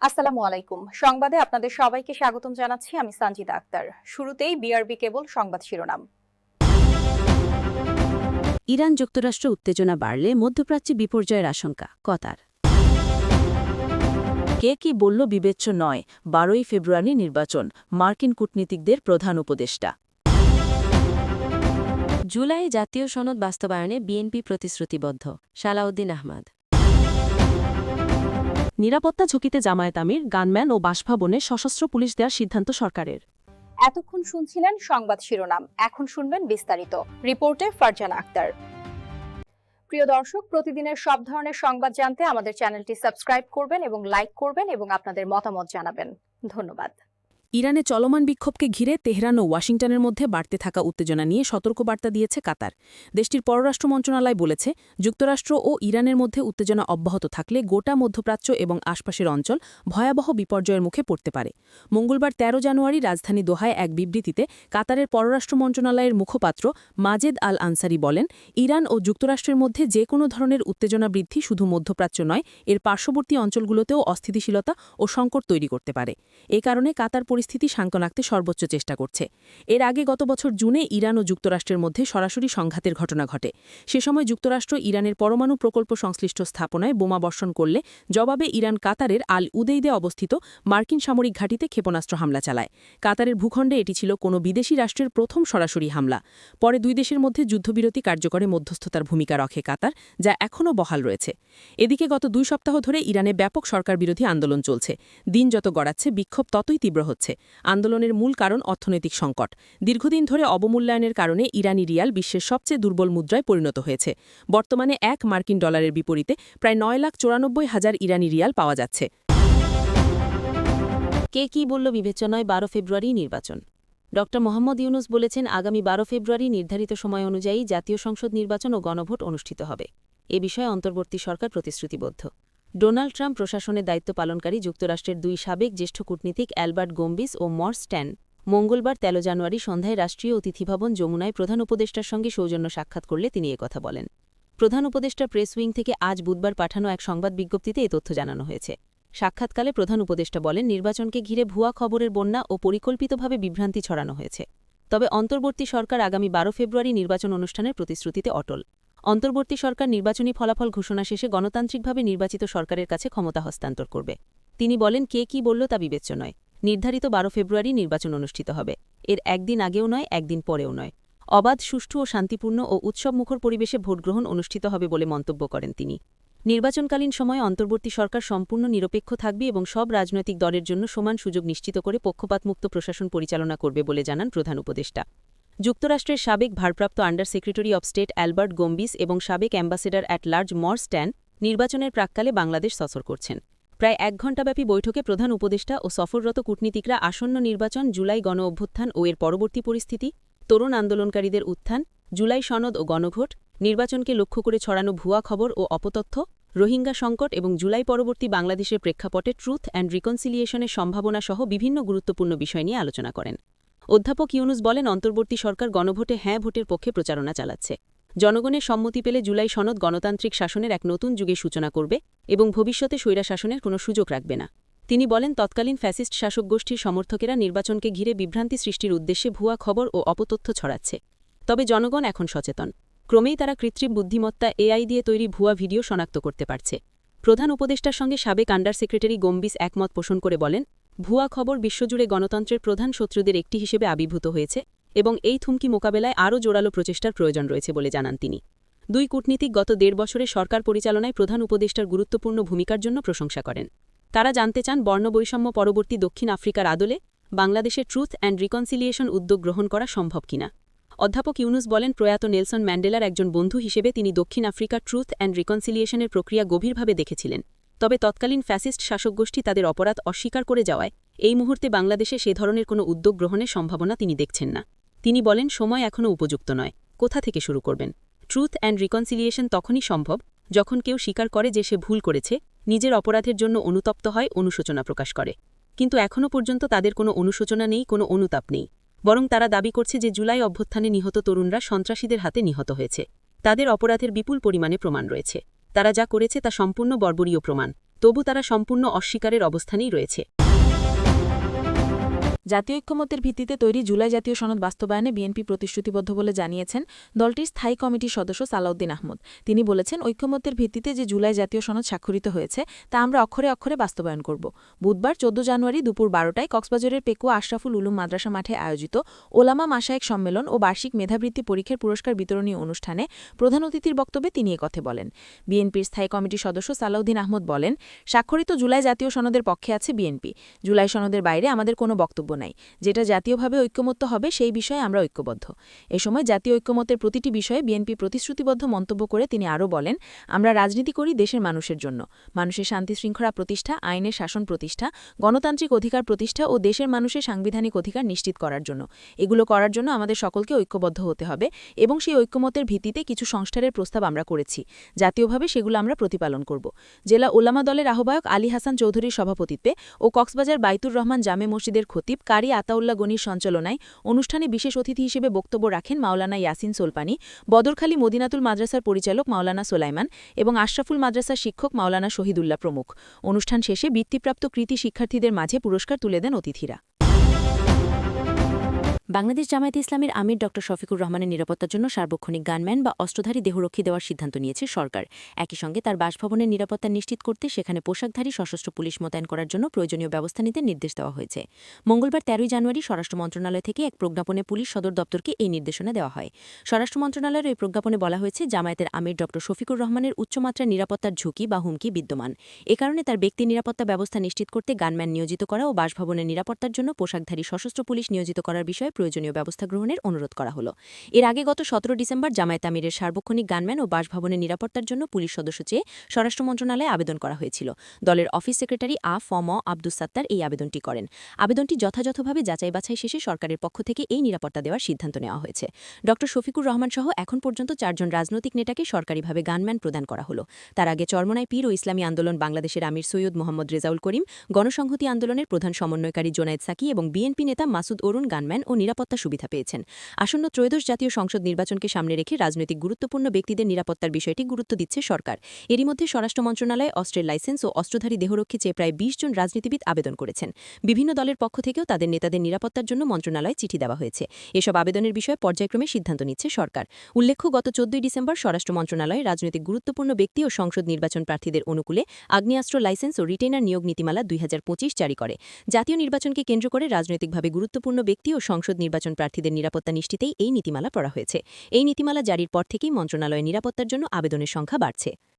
আসসালামু আলাইকুম। সংবাদে আপনাদের সবাইকে স্বাগতম জানাচ্ছি আমি সঞ্জিদা আক্তার। শুরুতেই বিআরবি কেবল সংবাদ শিরোনাম। ইরান যুক্তরাষ্ট্র উত্তেজনা বাড়লে মধ্যপ্রাচ্যে বিপর্যয়ের আশঙ্কা কতার। কে কি বলল বিবেচ্য নয়, 12ই ফেব্রুয়ারি নির্বাচন, মার্কিন কূটনীতিকদের প্রধান উপদেষ্টা। জুলাই জাতীয় সনদ বাস্তবায়নে বিএনপি প্রতিশ্রুতিবদ্ধ, সালাউদ্দিন আহমদ। নিরাপত্তা ঝুঁকিতে জামায়াত আমির, গানম্যান ও বাসভবনে সশস্ত্র পুলিশ দেওয়ার সিদ্ধান্ত সরকারের। এতক্ষণ শুনছিলেন সংবাদ শিরোনাম, এখন শুনবেন বিস্তারিত। রিপোর্টে ফারজানা আক্তার। প্রিয় দর্শক, প্রতিদিনের সব ধরনের সংবাদ জানতে আমাদের চ্যানেলটি সাবস্ক্রাইব করবেন এবং লাইক করবেন এবং আপনাদের মতামত জানাবেন। ধন্যবাদ। ইরানে চলমান বিক্ষোভকে ঘিরে তেহরান ও ওয়াশিংটনের মধ্যে বাড়তে থাকা উত্তেজনা নিয়ে সতর্কবার্তা দিয়েছে কাতার। দেশটির পররাষ্ট্র মন্ত্রণালয় বলেছে, যুক্তরাষ্ট্র ও ইরানের মধ্যে উত্তেজনা অব্যাহত থাকলে গোটা মধ্যপ্রাচ্য এবং আশপাশের অঞ্চল ভয়াবহ বিপর্যয়ের মুখে পড়তে পারে। মঙ্গলবার ১৩ জানুয়ারি রাজধানী দোহায় এক বিবৃতিতে কাতারের পররাষ্ট্র মন্ত্রণালয়ের মুখপাত্র মাজেদ আল আনসারি বলেন, ইরান ও যুক্তরাষ্ট্রের মধ্যে যে কোনো ধরনের উত্তেজনা বৃদ্ধি শুধু মধ্যপ্রাচ্য নয়, এর পার্শ্ববর্তী অঞ্চলগুলোতেও অস্থিতিশীলতা ও সংকট তৈরি করতে পারে। এ কারণে কাতার পরিস্থিতি শান্ত রাখতে সর্বোচ্চ চেষ্টা করছে। এর আগে গত বছর জুনে ইরান ও যুক্তরাষ্ট্রের মধ্যে সরাসরি সংঘাতের ঘটনা ঘটে। সে সময় যুক্তরাষ্ট্র ইরানের পরমাণু প্রকল্প সংশ্লিষ্ট স্থাপনায় বোমা বর্ষণ করলে জবাবে ইরান কাতারের আল উদেইদে অবস্থিত মার্কিন সামরিক ঘাঁটিতে ক্ষেপণাস্ত্র হামলা চালায়। কাতারের ভূখণ্ডে এটি ছিল কোনো বিদেশি রাষ্ট্রের প্রথম সরাসরি হামলা। পরে দুই দেশের মধ্যে যুদ্ধবিরতি কার্যকরে মধ্যস্থতার ভূমিকা রাখে কাতার, যা এখনও বহাল রয়েছে। এদিকে গত 2 সপ্তাহ ধরে ইরানে ব্যাপক সরকার বিরোধী আন্দোলন চলছে। দিন যত গড়াচ্ছে বিক্ষোভ ততই তীব্র হচ্ছে। আন্দোলনের মূল কারণ অর্থনৈতিক সংকট। দীর্ঘদিন ধরে অবমূল্যায়নের কারণে ইরানি রিয়াল বিশ্বের সবচেয়ে দুর্বল মুদ্রায় পরিণত হয়েছে। বর্তমানে $1 বিপরীতে প্রায় 9,94,000 ইরানি রিয়াল পাওয়া যাচ্ছে। কে কি বলল বিবেচনায় 12 ফেব্রুয়ারি নির্বাচন। ড মোহাম্মদ ইউনুস বলেছেন, আগামী 12 ফেব্রুয়ারি নির্ধারিত সময় অনুযায়ী জাতীয় সংসদ নির্বাচন ও গণভোট অনুষ্ঠিত হবে। এ বিষয়ে অন্তর্বর্তী সরকার প্রতিশ্রুতিবদ্ধ। ডোনাল্ড ট্রাম্প প্রশাসনের দায়িত্ব পালনকারী যুক্তরাষ্ট্রের 2 সাবেক জ্যেষ্ঠ কূটনীতিক অ্যালবার্ট গম্বিস ও মর্স ট্যান মঙ্গলবার 13 জানুয়ারি সন্ধ্যায় রাষ্ট্রীয় অতিথিভবন যমুনায় প্রধান উপদেষ্টার সঙ্গে সৌজন্য সাক্ষাৎ করলে তিনি একথা বলেন। প্রধান উপদেষ্টা প্রেস উইং থেকে আজ বুধবার পাঠানো এক সংবাদ বিজ্ঞপ্তিতে এ তথ্য জানানো হয়েছে। সাক্ষাৎকালে প্রধান উপদেষ্টা বলেন, নির্বাচনকে ঘিরে ভুয়া খবরের বন্যা ও পরিকল্পিতভাবে বিভ্রান্তি ছড়ানো হয়েছে। তবে অন্তর্বর্তী সরকার আগামী 12 ফেব্রুয়ারি নির্বাচন অনুষ্ঠানের প্রতিশ্রুতিতে অটল। অন্তর্বর্তী সরকার নির্বাচনী ফলাফল ঘোষণা শেষে গণতান্ত্রিকভাবে নির্বাচিত সরকারের কাছে ক্ষমতা হস্তান্তর করবে। তিনি বলেন, কে কি বলল তা বিবেচ্য নয়। নির্ধারিত 12 ফেব্রুয়ারি নির্বাচন অনুষ্ঠিত হবে। এর একদিন আগেও নয়, একদিন পরেও নয়। অবাধ, সুষ্ঠু ও শান্তিপূর্ণ ও উৎসবমুখর পরিবেশে ভোটগ্রহণ অনুষ্ঠিত হবে বলে মন্তব্য করেন তিনি। নির্বাচনকালীন সময়ে অন্তর্বর্তী সরকার সম্পূর্ণ নিরপেক্ষ থাকবে এবং সব রাজনৈতিক দলের জন্য সমান সুযোগ নিশ্চিত করে পক্ষপাতমুক্ত প্রশাসন পরিচালনা করবে বলে জানান প্রধান উপদেষ্টা। যুক্তরাষ্ট্রের সাবেক ভারপ্রাপ্ত under secretary of state Albert Gombis এবং সাবেক ambassador at large Morse Tan নির্বাচনের প্রাক্কালে বাংলাদেশ সফর করছেন। প্রায় 1 ঘণ্টাব্যাপী বৈঠকে প্রধান উপদেষ্টা ও সফররত কূটনীতিকরা আসন্ন নির্বাচন, জুলাই গণ অভ্যুত্থান ও এর পরবর্তী পরিস্থিতি, তরুণ আন্দোলনকারীদের উত্থান, জুলাই সনদ ও গণভোট, নির্বাচনকে লক্ষ্য করে ছড়ানো ভুয়া খবর ও অপতথ্য, রোহিঙ্গা সংকট এবং জুলাই পরবর্তী বাংলাদেশের প্রেক্ষাপটে ট্রুথ অ্যান্ড রিকনসিলিয়েশনের সম্ভাবনা সহ বিভিন্ন গুরুত্বপূর্ণ বিষয় নিয়ে আলোচনা করেন। অধ্যাপক ইউনুস বলেন, অন্তর্বর্তী সরকার গণভোটে হ্যাঁ ভোটের পক্ষে প্রচারণা চালাচ্ছে। জনগণের সম্মতি পেলে জুলাই সনদ গণতান্ত্রিক শাসনের এক নতুন যুগের সূচনা করবে এবং ভবিষ্যতে স্বৈরা শাসনের কোনো সুযোগ রাখবে না। তিনি বলেন, তৎকালীন ফ্যাসিস্ট শাসক গোষ্ঠীর সমর্থকেরা নির্বাচনকে ঘিরে বিভ্রান্তি সৃষ্টির উদ্দেশ্যে ভুয়া খবর ও অপতথ্য ছড়াচ্ছে। তবে জনগণ এখন সচেতন। ক্রমেই তারা কৃত্রিম বুদ্ধিমত্তা এআই দিয়ে তৈরি ভুয়া ভিডিও শনাক্ত করতে পারছে। প্রধান উপদেষ্টার সঙ্গে সাবেক আন্ডার সেক্রেটারি গম্বিস একমত পোষণ করে বলেন, ভুয়া খবর বিশ্বজুড়ে গণতন্ত্রের প্রধান শত্রুদের একটি হিসেবে আবির্ভূত হয়েছে এবং এই থুমকি মোকাবেলায় আরও জোরালো প্রচেষ্টার প্রয়োজন রয়েছে বলে জানান তিনি। 2 কূটনীতিক গত 1.5 বছরে সরকার পরিচালনায় প্রধান উপদেষ্টার গুরুত্বপূর্ণ ভূমিকার জন্য প্রশংসা করেন। তারা জানতে চান, বর্ণবৈষম্য পরবর্তী দক্ষিণ আফ্রিকার আদলে বাংলাদেশে ট্রুথ অ্যান্ড রিকনসিলিয়েশন উদ্যোগ গ্রহণ করা সম্ভব কিনা। অধ্যাপক ইউনুস বলেন, প্রয়াত নেলসন ম্যান্ডেলার একজন বন্ধু হিসেবে তিনি দক্ষিণ আফ্রিকার ট্রুথ অ্যান্ড রিকনসিলিয়েশনের প্রক্রিয়া গভীরভাবে দেখেছিলেন। তবে তৎকালীন ফ্যাসিস্ট শাসক গোষ্ঠী তাদের অপরাধ অস্বীকার করে যাওয়ায় এই মুহূর্তে বাংলাদেশে সে ধরনের কোনো উদ্যোগ গ্রহণের সম্ভাবনা তিনি দেখছেন না। তিনি বলেন, সময় এখনও উপযুক্ত নয়। কোথা থেকে শুরু করবেন? ট্রুথ অ্যান্ড রিকনসিলিয়েশন তখনই সম্ভব যখন কেউ স্বীকার করে যে সে ভুল করেছে, নিজের অপরাধের জন্য অনুতপ্ত হয়, অনুশোচনা প্রকাশ করে। কিন্তু এখনও পর্যন্ত তাদের কোনো অনুশোচনা নেই, কোনো অনুতাপ নেই। বরং তারা দাবি করছে যে জুলাই অভ্যুত্থানে নিহত তরুণরা সন্ত্রাসীদের হাতে নিহত হয়েছে। তাদের অপরাধের বিপুল পরিমাণে প্রমাণ রয়েছে। তারা যা করেছে তা সম্পূর্ণ বর্বরীয় প্রমাণ। তবু তারা সম্পূর্ণ অস্বীকারের অবস্থানেই রয়েছে। জাতীয় ঐক্যমত্যের ভিত্তিতে তৈরি জুলাই জাতীয় সনদ বাস্তবায়নে বিএনপি প্রতিশ্রুতিবদ্ধ বলে জানিয়েছেন দলটির স্থায়ী কমিটির সদস্য সালাউদ্দিন আহমদ। তিনি বলেছেন, ঐক্যমত্যের ভিত্তিতে যে জুলাই জাতীয় সনদ স্বাক্ষরিত হয়েছে তা আমরা অক্ষরে অক্ষরে বাস্তবায়ন করব। বুধবার ১৪ জানুয়ারি দুপুর ১২টায় কক্সবাজারের পেকুয়া আশরাফুল উলুম মাদ্রাসা মাঠে আয়োজিত ওলামা মাশায়েখ সম্মেলন ও বার্ষিক মেধাবৃত্তি পরীক্ষার পুরস্কার বিতরণী অনুষ্ঠানে প্রধান অতিথির বক্তব্যে তিনি একথা বলেন। বিএনপির স্থায়ী কমিটির সদস্য সালাউদ্দিন আহমদ বলেন, স্বাক্ষরিত জুলাই জাতীয় সনদের পক্ষে আছে বিএনপি। জুলাই সনদের বাইরে আমাদের কোনো বক্তব্য নাই। যেটা জাতীয়ভাবে ঐক্যমত্য হবে সেই বিষয়ে আমরা ঐক্যবদ্ধ। এ সময় জাতীয় ঐক্যমত্যের প্রতিটি বিষয়ে বিএনপি প্রতিশ্রুতিবদ্ধ মন্তব্য করে তিনি আরও বলেন, আমরা রাজনীতি করি দেশের মানুষের জন্য। মানুষের শান্তি শৃঙ্খলা প্রতিষ্ঠা, আইনের শাসন প্রতিষ্ঠা, গণতান্ত্রিক অধিকার প্রতিষ্ঠা ও দেশের মানুষের সাংবিধানিক অধিকার নিশ্চিত করার জন্য। এগুলো করার জন্য আমাদের সকলকে ঐক্যবদ্ধ হতে হবে এবং সেই ঐক্যমতের ভিত্তিতে কিছু সংস্কারের প্রস্তাব আমরা করেছি। জাতীয়ভাবে সেগুলো আমরা প্রতিপালন করব। জেলা ওলামা দলের আহ্বায়ক আলী হাসান চৌধুরীর সভাপতিত্বে ও কক্সবাজার বাইতুর রহমান জামে মসজিদের খতিব কারি আতাউল্লাহ গনির সঞ্চালনায় অনুষ্ঠানে বিশেষ অতিথি হিসেবে বক্তব্য রাখেন মাওলানা ইয়াসিন সোলপানি, বদরখালী মদিনাতুল মাদ্রাসার পরিচালক মাওলানা সোলাইমান এবং আশরাফুল মাদ্রাসার শিক্ষক মাওলানা শহীদুল্লাহ প্রমুখ। অনুষ্ঠান শেষে বৃত্তিপ্রাপ্ত কৃতী শিক্ষার্থীদের মাঝে পুরস্কার তুলে দেন অতিথিরা। বাংলাদেশ জামায়াতে ইসলামীর আমির ড শফিকুর রহমানের নিরাপত্তার জন্য সার্বক্ষণিক গানম্যান বা অস্ত্রধারী দেহরক্ষী দেওয়ার সিদ্ধান্ত নিয়েছে সরকার। একই সঙ্গে তার বাসভবনের নিরাপত্তা নিশ্চিত করতে সেখানে পোশাকধারী সশস্ত্র পুলিশ মোতায়েন করার জন্য প্রয়োজনীয় ব্যবস্থা নিতে নির্দেশ দেওয়া হয়েছে। মঙ্গলবার ১৩ জানুয়ারি স্বরাষ্ট্র মন্ত্রণালয় থেকে এক প্রজ্ঞাপনে পুলিশ সদর দপ্তরকে এই নির্দেশনা দেওয়া হয়। স্বরাষ্ট্র মন্ত্রণালয়ের এই প্রজ্ঞাপনে বলা হয়েছে, জামায়াতের আমির ড শফিকুর রহমানের উচ্চমাত্রার নিরাপত্তার ঝুঁকি বা হুমকি বিদ্যমান। এ কারণে তার ব্যক্তি নিরাপত্তা ব্যবস্থা নিশ্চিত করতে গানম্যান নিয়োজিত করা ও বাসভবনের নিরাপত্তার জন্য পোশাকধারী সশস্ত্র পুলিশ নিয়োজিত করার বিষয়ে প্রয়োজনীয় ব্যবস্থা গ্রহণের অনুরোধ করা হলো। এর আগে গত ১৭ ডিসেম্বর জামায়াত আমিরের সার্বক্ষণিক গানম্যান ও বাসভবনের নিরাপত্তার জন্য পুলিশ সদস্য চেয়ে স্বরাষ্ট্র মন্ত্রণালয়ে আবেদন করা হয়েছিল। দলের অফিস সেক্রেটারি ফ.ম. আব্দুস সাত্তার এই আবেদনটি করেন। আবেদনটি যথাযথভাবে যাচাই বাছাই শেষে সরকারের পক্ষ থেকে এই নিরাপত্তা দেওয়ার সিদ্ধান্ত নেওয়া হয়েছে। ড শফিকুর রহমান সহ এখন পর্যন্ত ৪ জন রাজনৈতিক নেতাকে সরকারিভাবে গানম্যান প্রদান করা হলো। তার আগে চরমনাই পীর ও ইসলামী আন্দোলন বাংলাদেশের আমির সৈয়দ মোহাম্মদ রেজাউল করিম, গণসংহতি আন্দোলনের প্রধান সমন্বয়কারী জোনায়েদ সাকি এবং বিএনপি নেতা মাসুদ অরুণ গানম্যান ও নিরাপত্তা সুবিধা পেয়েছেন। আসন্ন ত্রয়োদশ জাতীয় সংসদ নির্বাচনকে সামনে রেখে রাজনৈতিক গুরুত্বপূর্ণ ব্যক্তিদের নিরাপত্তার বিষয়টি গুরুত্ব দিচ্ছে সরকার। এরই মধ্যে স্বরাষ্ট্র মন্ত্রণালয়ে অস্ত্রের লাইসেন্স ও অস্ত্রধারী দেহরক্ষী চেয়ে প্রায় ২০ জন রাজনীতিবিদ আবেদন করেছেন। বিভিন্ন দলের পক্ষ থেকেও তাদের নেতাদের নিরাপত্তার জন্য মন্ত্রণালয়ে চিঠি দেওয়া হয়েছে। এসব আবেদনের বিষয়ে পর্যায়ক্রমে সিদ্ধান্ত নিচ্ছে সরকার। উল্লেখ্য, গত ১৪ ডিসেম্বর স্বরাষ্ট্র মন্ত্রণালয়ে রাজনৈতিক গুরুত্বপূর্ণ ব্যক্তি ও সংসদ নির্বাচন প্রার্থীদের অনুকূলে আগ্নেয়াস্ত্র লাইসেন্স ও রিটেইনার নিয়োগ নীতিমালা ২০২৫ জারি করে। জাতীয় নির্বাচনকে কেন্দ্র করে রাজনৈতিকভাবে গুরুত্বপূর্ণ ব্যক্তি ও সংসদ নির্বাচন প্রার্থীদের নিরাপত্তা নিশ্চিতেই এই নীতিমালা পড়া হয়েছে। এই নীতিমালা জারির পর থেকেই মন্ত্রণালয়ে নিরাপত্তার জন্য আবেদনের সংখ্যা বাড়ছে।